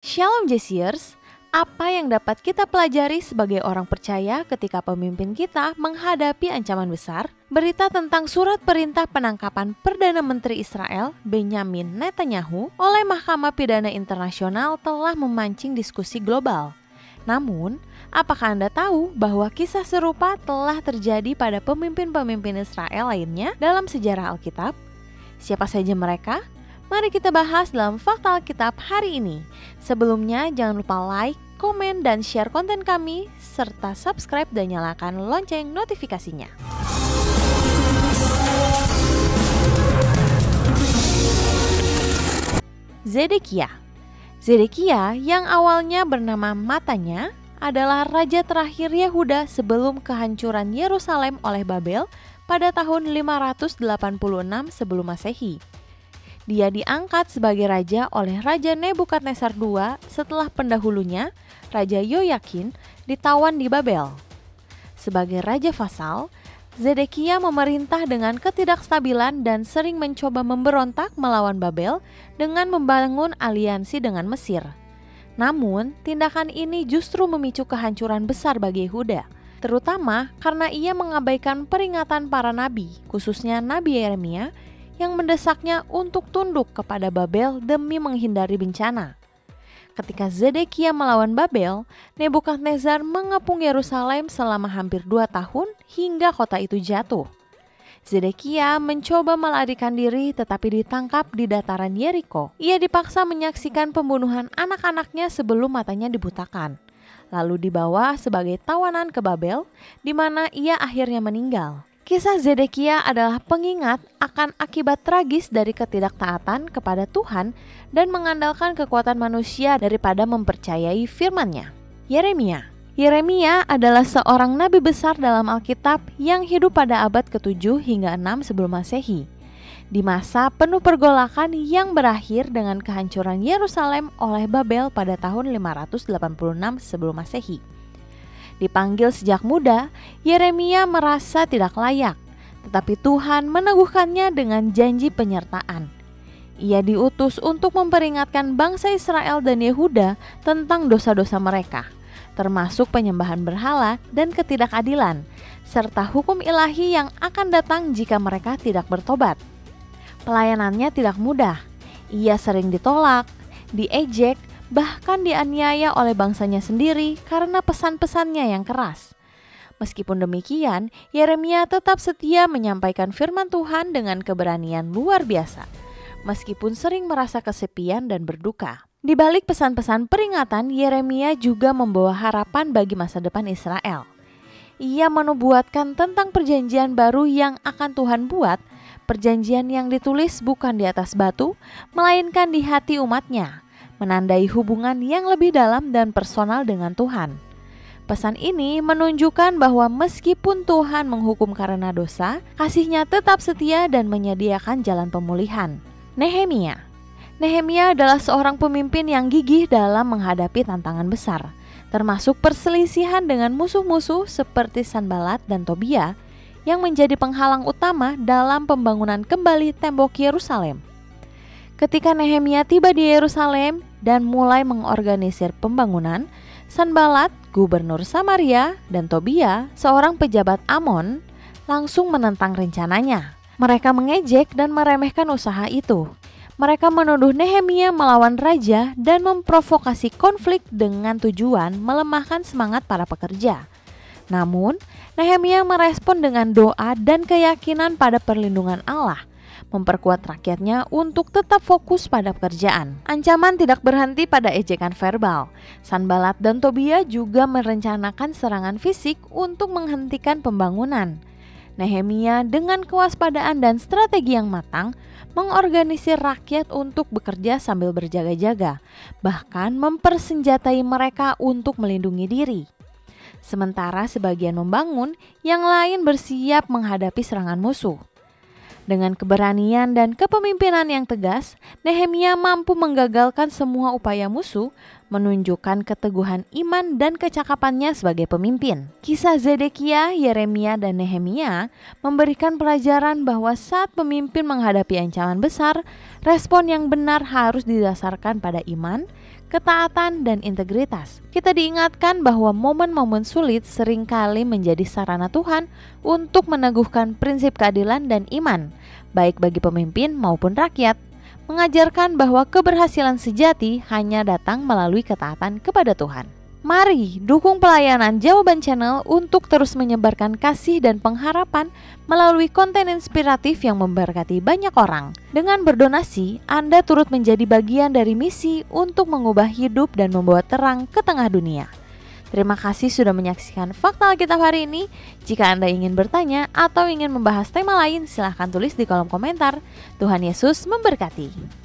Shalom Jesiers, apa yang dapat kita pelajari sebagai orang percaya ketika pemimpin kita menghadapi ancaman besar? Berita tentang surat perintah penangkapan Perdana Menteri Israel, Benyamin Netanyahu, oleh Mahkamah Pidana Internasional telah memancing diskusi global. Namun, apakah Anda tahu bahwa kisah serupa telah terjadi pada pemimpin-pemimpin Israel lainnya dalam sejarah Alkitab? Siapa saja mereka? Mari kita bahas dalam Fakta Alkitab hari ini. Sebelumnya jangan lupa like, komen, dan share konten kami, serta subscribe dan nyalakan lonceng notifikasinya. Zedekia yang awalnya bernama Matanya adalah raja terakhir Yehuda sebelum kehancuran Yerusalem oleh Babel pada tahun 586 sebelum Masehi. Dia diangkat sebagai raja oleh Raja Nebukadnezar II setelah pendahulunya, Raja Yoyakin, ditawan di Babel. Sebagai raja vasal, Zedekia memerintah dengan ketidakstabilan dan sering mencoba memberontak melawan Babel dengan membangun aliansi dengan Mesir. Namun, tindakan ini justru memicu kehancuran besar bagi Yehuda, terutama karena ia mengabaikan peringatan para nabi, khususnya Nabi Yeremia, yang mendesaknya untuk tunduk kepada Babel demi menghindari bencana. Ketika Zedekia melawan Babel, Nebukadnezar mengepung Yerusalem selama hampir 2 tahun hingga kota itu jatuh. Zedekia mencoba melarikan diri tetapi ditangkap di dataran Yeriko. Ia dipaksa menyaksikan pembunuhan anak-anaknya sebelum matanya dibutakan. Lalu dibawa sebagai tawanan ke Babel, di mana ia akhirnya meninggal. Kisah Zedekia adalah pengingat akan akibat tragis dari ketidaktaatan kepada Tuhan dan mengandalkan kekuatan manusia daripada mempercayai firman-Nya. Yeremia adalah seorang nabi besar dalam Alkitab yang hidup pada abad ke-7 hingga 6 sebelum Masehi, di masa penuh pergolakan yang berakhir dengan kehancuran Yerusalem oleh Babel pada tahun 586 sebelum Masehi. Dipanggil sejak muda, Yeremia merasa tidak layak, tetapi Tuhan meneguhkannya dengan janji penyertaan. Ia diutus untuk memperingatkan bangsa Israel dan Yehuda tentang dosa-dosa mereka, termasuk penyembahan berhala dan ketidakadilan, serta hukum ilahi yang akan datang jika mereka tidak bertobat. Pelayanannya tidak mudah. Ia sering ditolak, diejek, bahkan dianiaya oleh bangsanya sendiri karena pesan-pesannya yang keras. Meskipun demikian, Yeremia tetap setia menyampaikan firman Tuhan dengan keberanian luar biasa, meskipun sering merasa kesepian dan berduka. Di balik pesan-pesan peringatan, Yeremia juga membawa harapan bagi masa depan Israel. Ia menubuatkan tentang perjanjian baru yang akan Tuhan buat, perjanjian yang ditulis bukan di atas batu, melainkan di hati umatnya, menandai hubungan yang lebih dalam dan personal dengan Tuhan. Pesan ini menunjukkan bahwa meskipun Tuhan menghukum karena dosa, kasih-Nya tetap setia dan menyediakan jalan pemulihan. Nehemia adalah seorang pemimpin yang gigih dalam menghadapi tantangan besar, termasuk perselisihan dengan musuh-musuh seperti Sanbalat dan Tobia yang menjadi penghalang utama dalam pembangunan kembali tembok Yerusalem. Ketika Nehemia tiba di Yerusalem dan mulai mengorganisir pembangunan, Sanbalat, gubernur Samaria, dan Tobia, seorang pejabat Amon, langsung menentang rencananya. Mereka mengejek dan meremehkan usaha itu. Mereka menuduh Nehemia melawan raja dan memprovokasi konflik dengan tujuan melemahkan semangat para pekerja. Namun, Nehemia merespon dengan doa dan keyakinan pada perlindungan Allah, memperkuat rakyatnya untuk tetap fokus pada pekerjaan. Ancaman tidak berhenti pada ejekan verbal. Sanbalat dan Tobia juga merencanakan serangan fisik untuk menghentikan pembangunan. Nehemia dengan kewaspadaan dan strategi yang matang mengorganisir rakyat untuk bekerja sambil berjaga-jaga, bahkan mempersenjatai mereka untuk melindungi diri. Sementara sebagian membangun, yang lain bersiap menghadapi serangan musuh. Dengan keberanian dan kepemimpinan yang tegas, Nehemia mampu menggagalkan semua upaya musuh, menunjukkan keteguhan iman dan kecakapannya sebagai pemimpin. Kisah Zedekia, Yeremia, dan Nehemia memberikan pelajaran bahwa saat pemimpin menghadapi ancaman besar, respon yang benar harus didasarkan pada iman, ketaatan, dan integritas. Kita diingatkan bahwa momen-momen sulit seringkali menjadi sarana Tuhan untuk meneguhkan prinsip keadilan dan iman, baik bagi pemimpin maupun rakyat, mengajarkan bahwa keberhasilan sejati hanya datang melalui ketaatan kepada Tuhan. Mari dukung pelayanan Jawaban Channel untuk terus menyebarkan kasih dan pengharapan melalui konten inspiratif yang memberkati banyak orang. Dengan berdonasi, Anda turut menjadi bagian dari misi untuk mengubah hidup dan membawa terang ke tengah dunia. Terima kasih sudah menyaksikan Fakta Alkitab hari ini. Jika Anda ingin bertanya atau ingin membahas tema lain, silahkan tulis di kolom komentar. Tuhan Yesus memberkati.